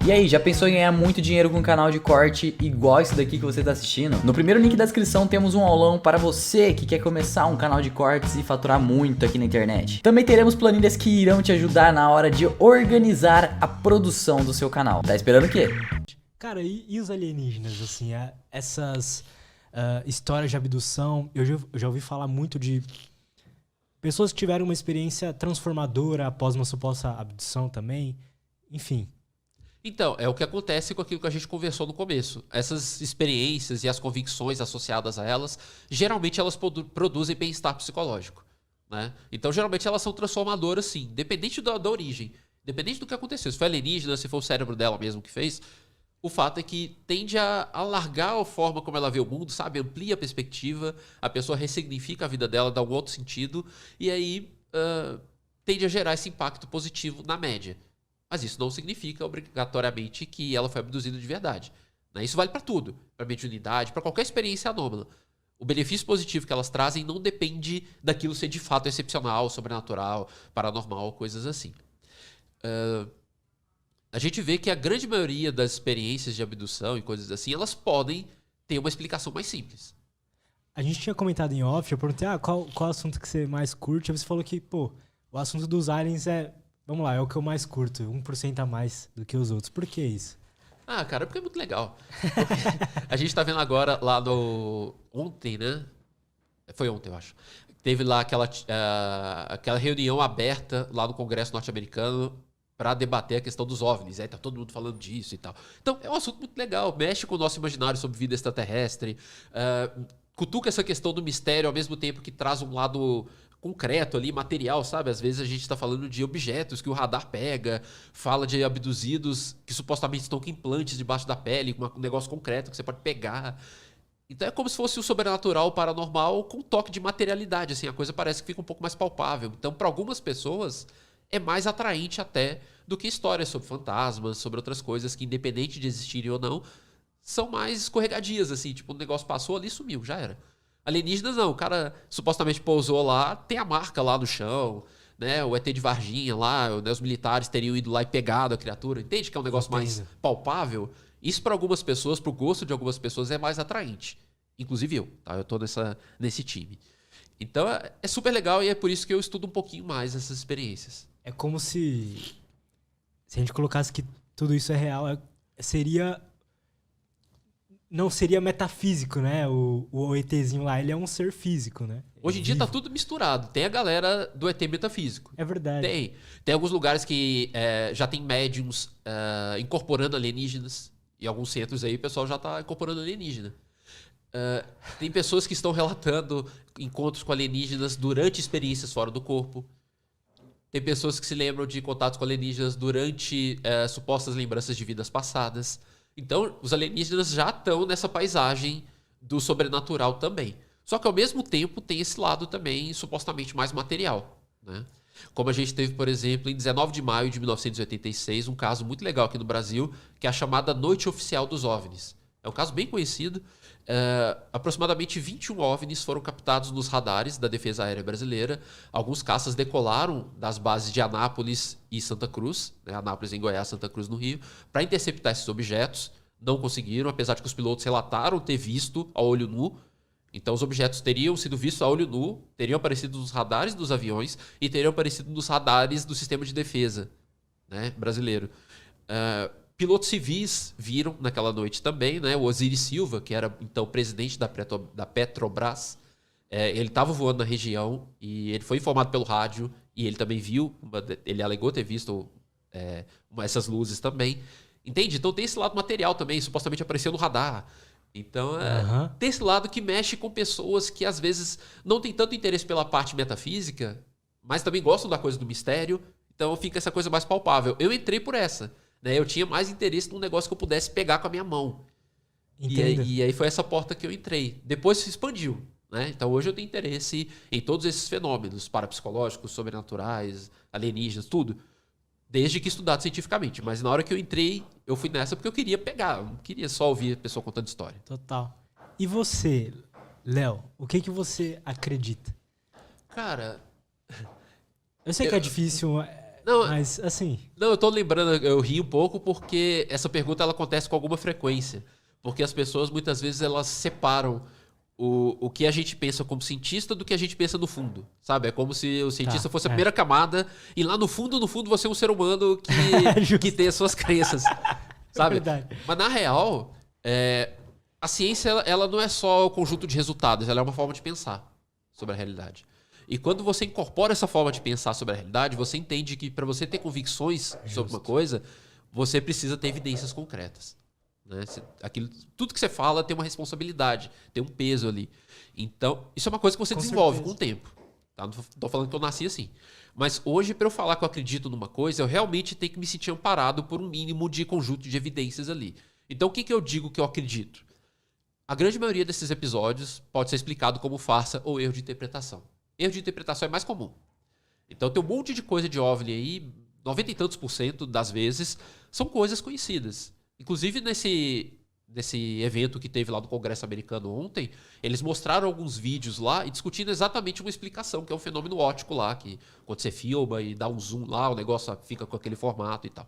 E aí, já pensou em ganhar muito dinheiro com um canal de corte igual esse daqui que você está assistindo? No primeiro link da descrição temos um aulão para você que quer começar um canal de cortes e faturar muito aqui na internet. Também teremos planilhas que irão te ajudar na hora de organizar a produção do seu canal. Tá esperando o quê? Cara, e os alienígenas, assim, essas histórias de abdução? Eu já ouvi falar muito de pessoas que tiveram uma experiência transformadora após uma suposta abdução também. Enfim. Então, é o que acontece com aquilo que a gente conversou no começo. Essas experiências e as convicções associadas a elas, geralmente elas produzem bem-estar psicológico, né? Então, geralmente elas são transformadoras, sim, independente da origem, independente do que aconteceu. Se foi alienígena, se foi o cérebro dela mesmo que fez, o fato é que tende a alargar a forma como ela vê o mundo, sabe? Amplia a perspectiva, a pessoa ressignifica a vida dela, dá um outro sentido, e aí tende a gerar esse impacto positivo na média. Mas isso não significa obrigatoriamente que ela foi abduzida de verdade, né? Isso vale para tudo, para mediunidade, para qualquer experiência anômala. O benefício positivo que elas trazem não depende daquilo ser de fato excepcional, sobrenatural, paranormal, coisas assim. A gente vê que a grande maioria das experiências de abdução e coisas assim, elas podem ter uma explicação mais simples. A gente tinha comentado em off, eu perguntei, qual assunto que você mais curte? Aí você falou que, o assunto dos aliens vamos lá, é o que eu mais curto, 1% a mais do que os outros. Por que isso? Cara, porque é muito legal. A gente tá vendo agora lá no... Ontem, né? Foi ontem, eu acho. Teve lá aquela reunião aberta lá no Congresso norte-americano para debater a questão dos OVNIs. Aí tá todo mundo falando disso e tal. Então, é um assunto muito legal. Mexe com o nosso imaginário sobre vida extraterrestre. Cutuca essa questão do mistério ao mesmo tempo que traz um lado concreto ali, material, sabe? Às vezes a gente tá falando de objetos que o radar pega, fala de abduzidos que supostamente estão com implantes debaixo da pele, com um negócio concreto que você pode pegar. Então é como se fosse o sobrenatural, o paranormal, com um toque de materialidade, assim, a coisa parece que fica um pouco mais palpável. Então, para algumas pessoas, é mais atraente até do que histórias sobre fantasmas, sobre outras coisas que, independente de existirem ou não, são mais escorregadias, assim, tipo, o negócio passou ali e sumiu, já era. Alienígenas não, o cara supostamente pousou lá, tem a marca lá no chão, né? O ET de Varginha lá, né? Os militares teriam ido lá e pegado a criatura. Entende que é um negócio mais palpável? Isso para algumas pessoas, pro gosto de algumas pessoas, é mais atraente. Inclusive eu, tá? Eu tô nesse time. Então é super legal e é por isso que eu estudo um pouquinho mais essas experiências. É como se a gente colocasse que tudo isso é real, não seria metafísico, né? O ETzinho lá, ele é um ser físico, né? Hoje em dia tá tudo misturado. Tem a galera do ET metafísico. É verdade. Tem alguns lugares que já tem médiums incorporando alienígenas. Em alguns centros aí o pessoal já tá incorporando alienígena. Tem pessoas que estão relatando encontros com alienígenas durante experiências fora do corpo. Tem pessoas que se lembram de contatos com alienígenas durante supostas lembranças de vidas passadas. Então, os alienígenas já estão nessa paisagem do sobrenatural também. Só que, ao mesmo tempo, tem esse lado também supostamente mais material, né? Como a gente teve, por exemplo, em 19 de maio de 1986, um caso muito legal aqui no Brasil, que é a chamada Noite Oficial dos OVNIs. É um caso bem conhecido. Aproximadamente 21 OVNIs foram captados nos radares da Defesa Aérea Brasileira. Alguns caças decolaram das bases de Anápolis e Santa Cruz, né? Anápolis em Goiás, Santa Cruz no Rio, para interceptar esses objetos. Não conseguiram, apesar de que os pilotos relataram ter visto a olho nu. Então os objetos teriam sido vistos a olho nu, teriam aparecido nos radares dos aviões e teriam aparecido nos radares do sistema de defesa, né, brasileiro. Pilotos civis viram naquela noite também, né? O Osiris Silva, que era então presidente da Petrobras, ele estava voando na região e ele foi informado pelo rádio e ele também viu, ele alegou ter visto essas luzes também. Entende? Então tem esse lado material também, supostamente apareceu no radar. Então tem esse lado que mexe com pessoas que às vezes não têm tanto interesse pela parte metafísica, mas também gostam da coisa do mistério. Então fica essa coisa mais palpável. Eu entrei por essa. Né? Eu tinha mais interesse num negócio que eu pudesse pegar com a minha mão. E aí foi essa porta que eu entrei. Depois se expandiu. Né? Então hoje eu tenho interesse em todos esses fenômenos parapsicológicos, sobrenaturais, alienígenas, tudo. Desde que estudado cientificamente. Mas na hora que eu entrei, eu fui nessa porque eu queria pegar. Eu não queria só ouvir a pessoa contando história. Total. E você, Léo, o que você acredita? Cara... Eu sei que é difícil Não, Mas, assim... não, eu tô lembrando, eu ri um pouco porque essa pergunta ela acontece com alguma frequência. Porque as pessoas, muitas vezes, elas separam o que a gente pensa como cientista do que a gente pensa no fundo, sabe? É como se o cientista fosse a primeira camada e lá no fundo, você é um ser humano que tem as suas crenças, sabe? Verdade. Mas na real, a ciência ela não é só o conjunto de resultados, ela é uma forma de pensar sobre a realidade. E quando você incorpora essa forma de pensar sobre a realidade, você entende que para você ter convicções sobre uma coisa, você precisa ter evidências concretas. Né? Tudo que você fala tem uma responsabilidade, tem um peso ali. Então, isso é uma coisa que você desenvolve com o tempo. Tá? Não tô falando que eu nasci assim. Mas hoje, para eu falar que eu acredito numa coisa, eu realmente tenho que me sentir amparado por um mínimo de conjunto de evidências ali. Então, o que eu digo que eu acredito? A grande maioria desses episódios pode ser explicado como farsa ou erro de interpretação. Erro de interpretação é mais comum. Então, tem um monte de coisa de OVNI aí, 90 e tantos % das vezes, são coisas conhecidas. Inclusive, nesse evento que teve lá no Congresso americano ontem, eles mostraram alguns vídeos lá e discutindo exatamente uma explicação, que é um fenômeno óptico lá, que quando você filma e dá um zoom lá, o negócio fica com aquele formato e tal.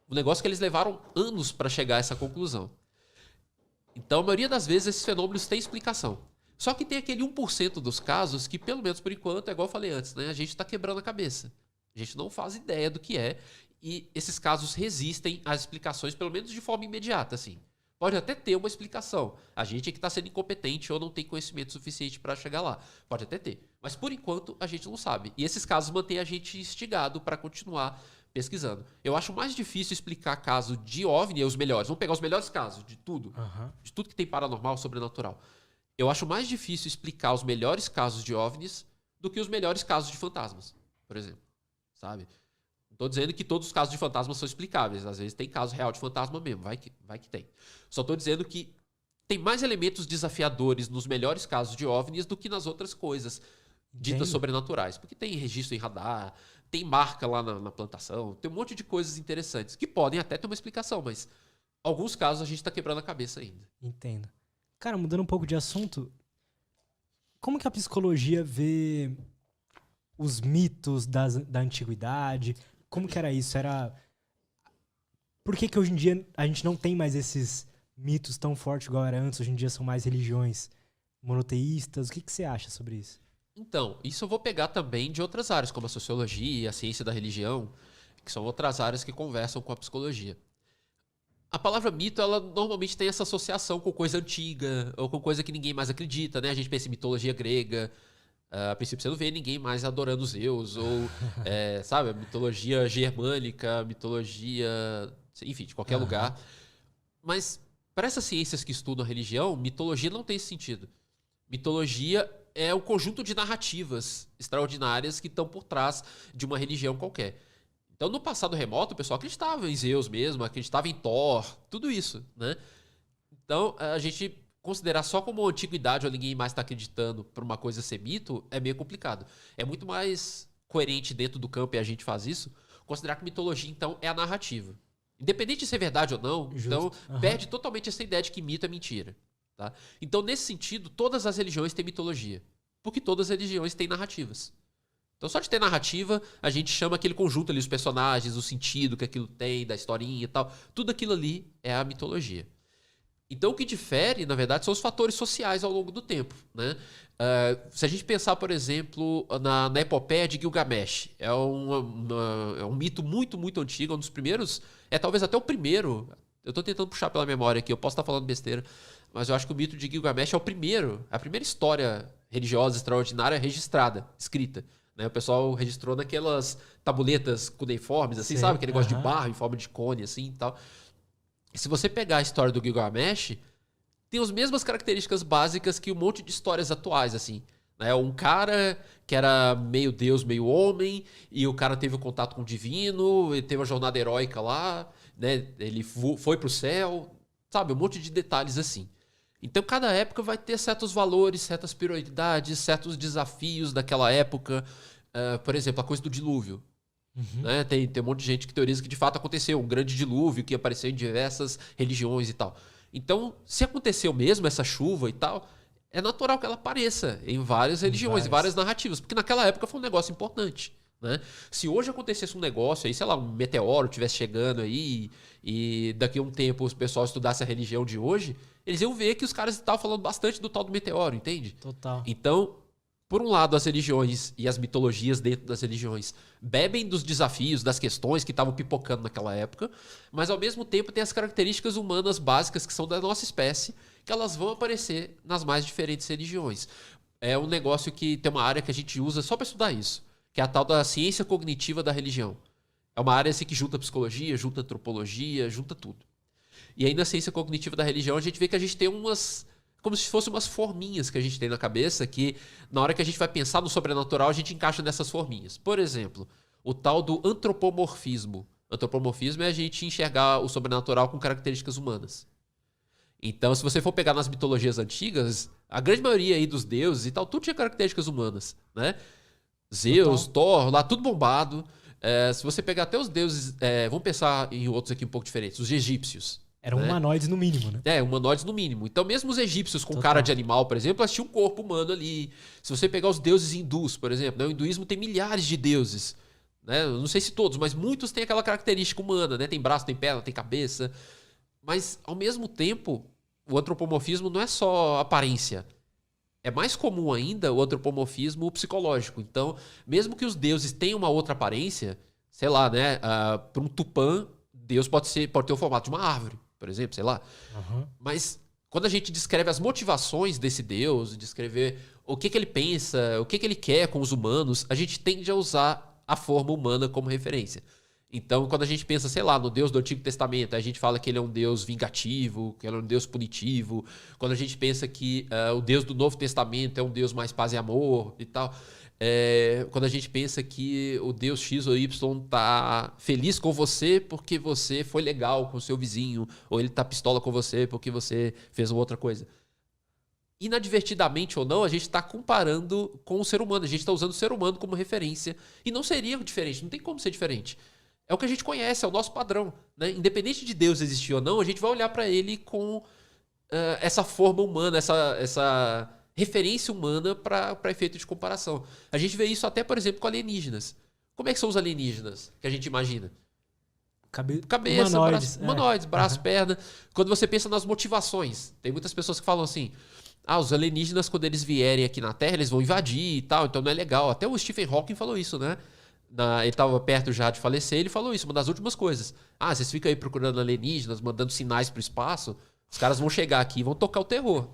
Um negócio que eles levaram anos para chegar a essa conclusão. Então, a maioria das vezes, esses fenômenos têm explicação. Só que tem aquele 1% dos casos que, pelo menos por enquanto, é igual eu falei antes, né? A gente está quebrando a cabeça. A gente não faz ideia do que é. E esses casos resistem às explicações, pelo menos de forma imediata, assim. Pode até ter uma explicação. A gente é que está sendo incompetente ou não tem conhecimento suficiente para chegar lá. Pode até ter. Mas, por enquanto, a gente não sabe. E esses casos mantêm a gente instigado para continuar pesquisando. Eu acho mais difícil explicar caso de OVNI, os melhores. Vamos pegar os melhores casos de tudo. De tudo que tem paranormal, sobrenatural. Eu acho mais difícil explicar os melhores casos de OVNIs do que os melhores casos de fantasmas, por exemplo. Sabe? Não estou dizendo que todos os casos de fantasmas são explicáveis. Às vezes tem caso real de fantasma mesmo. Vai que tem. Só estou dizendo que tem mais elementos desafiadores nos melhores casos de OVNIs do que nas outras coisas ditas sobrenaturais. Porque tem registro em radar, tem marca lá na plantação, tem um monte de coisas interessantes que podem até ter uma explicação, mas alguns casos a gente está quebrando a cabeça ainda. Entendo. Cara, mudando um pouco de assunto, como que a psicologia vê os mitos da antiguidade? Como que era isso? Por que hoje em dia a gente não tem mais esses mitos tão fortes igual era antes? Hoje em dia são mais religiões monoteístas. O que você acha sobre isso? Então, isso eu vou pegar também de outras áreas, como a sociologia, a ciência da religião, que são outras áreas que conversam com a psicologia. A palavra mito, ela normalmente tem essa associação com coisa antiga, ou com coisa que ninguém mais acredita, né? A gente pensa em mitologia grega, a princípio você não vê ninguém mais adorando Zeus, ou, sabe, mitologia germânica, mitologia, enfim, de qualquer lugar. Mas, para essas ciências que estudam a religião, mitologia não tem esse sentido. Mitologia é o conjunto de narrativas extraordinárias que estão por trás de uma religião qualquer. Então, no passado remoto, o pessoal acreditava em Zeus mesmo, acreditava em Thor, tudo isso, né? Então, a gente considerar só como antiguidade ou ninguém mais está acreditando por uma coisa ser mito é meio complicado. É muito mais coerente dentro do campo, e a gente faz isso, considerar que mitologia, então, é a narrativa. Independente de ser verdade ou não, então, perde totalmente essa ideia de que mito é mentira. Tá? Então, nesse sentido, todas as religiões têm mitologia. Porque todas as religiões têm narrativas. Então, só de ter narrativa, a gente chama aquele conjunto ali, os personagens, o sentido que aquilo tem, da historinha e tal. Tudo aquilo ali é a mitologia. Então, o que difere, na verdade, são os fatores sociais ao longo do tempo. Né? Se a gente pensar, por exemplo, na epopeia de Gilgamesh, é um mito muito, muito antigo, um dos primeiros, talvez até o primeiro. Eu estou tentando puxar pela memória aqui, eu posso estar falando besteira, mas eu acho que o mito de Gilgamesh é a primeira história religiosa extraordinária registrada, escrita. Né? O pessoal registrou naquelas tabuletas cuneiformes, assim, sabe? Aquele negócio de barro em forma de cone, assim e tal. E se você pegar a história do Gilgamesh, tem as mesmas características básicas que um monte de histórias atuais, assim. Né? Um cara que era meio deus, meio homem, e o cara teve um contato com o divino, ele teve uma jornada heróica lá, né? Ele foi pro céu, sabe? Um monte de detalhes assim. Então, cada época vai ter certos valores, certas prioridades, certos desafios daquela época. Por exemplo, a coisa do dilúvio. Né? Tem um monte de gente que teoriza que de fato aconteceu um grande dilúvio que apareceu em diversas religiões e tal. Então, se aconteceu mesmo essa chuva e tal, é natural que ela apareça em várias religiões, em várias narrativas, porque naquela época foi um negócio importante. Né? Se hoje acontecesse um negócio aí, sei lá, um meteoro estivesse chegando aí e daqui a um tempo os pessoal estudasse a religião de hoje, eles iam ver que os caras estavam falando bastante do tal do meteoro, entende? Total. Então, por um lado, as religiões e as mitologias dentro das religiões bebem dos desafios, das questões que estavam pipocando naquela época, mas ao mesmo tempo tem as características humanas básicas que são da nossa espécie, que elas vão aparecer nas mais diferentes religiões. É um negócio que tem uma área que a gente usa só para estudar isso, que é a tal da ciência cognitiva da religião. É uma área assim, que junta psicologia, junta antropologia, junta tudo. E aí na ciência cognitiva da religião a gente vê que a gente tem umas... como se fossem umas forminhas que a gente tem na cabeça, que na hora que a gente vai pensar no sobrenatural, a gente encaixa nessas forminhas. Por exemplo, o tal do antropomorfismo. Antropomorfismo é a gente enxergar o sobrenatural com características humanas. Então, se você for pegar nas mitologias antigas, a grande maioria aí dos deuses e tal, tudo tinha características humanas, né? Zeus, Thor, lá tudo bombado. Se você pegar até os deuses, vamos pensar em outros aqui um pouco diferentes, os egípcios. Eram humanoides no mínimo, né? Humanoides no mínimo. Então, mesmo os egípcios com cara de animal, por exemplo, eles tinham um corpo humano ali. Se você pegar os deuses hindus, por exemplo, né? O hinduísmo tem milhares de deuses. Né? Eu não sei se todos, mas muitos têm aquela característica humana, né? Tem braço, tem perna, tem cabeça. Mas, ao mesmo tempo, o antropomorfismo não é só aparência. É mais comum ainda o antropomorfismo psicológico. Então, mesmo que os deuses tenham uma outra aparência, sei lá, né? Para um Tupã, Deus pode ter o formato de uma árvore, por exemplo, sei lá. Uhum. Mas quando a gente descreve as motivações desse Deus, descrever o que ele pensa, o que ele quer com os humanos, a gente tende a usar a forma humana como referência. Então, quando a gente pensa, sei lá, no Deus do Antigo Testamento, a gente fala que ele é um Deus vingativo, que ele é um Deus punitivo. Quando a gente pensa que o Deus do Novo Testamento é um Deus mais paz e amor e tal. Quando a gente pensa que o Deus X ou Y tá feliz com você porque você foi legal com o seu vizinho, ou ele tá pistola com você porque você fez uma outra coisa. Inadvertidamente ou não, a gente está comparando com o ser humano. A gente está usando o ser humano como referência. E não seria diferente, não tem como ser diferente. É o que a gente conhece, é o nosso padrão. Né? Independente de Deus existir ou não, a gente vai olhar para ele com essa forma humana, essa referência humana para efeito de comparação. A gente vê isso até, por exemplo, com alienígenas. Como é que são os alienígenas que a gente imagina? Cabeça, humanoides, braço, perna. Quando você pensa nas motivações, tem muitas pessoas que falam assim: os alienígenas, quando eles vierem aqui na Terra, eles vão invadir e tal, então não é legal. Até o Stephen Hawking falou isso, né? Ele estava perto já de falecer, ele falou isso, uma das últimas coisas. Vocês ficam aí procurando alienígenas, mandando sinais para o espaço, os caras vão chegar aqui e vão tocar o terror.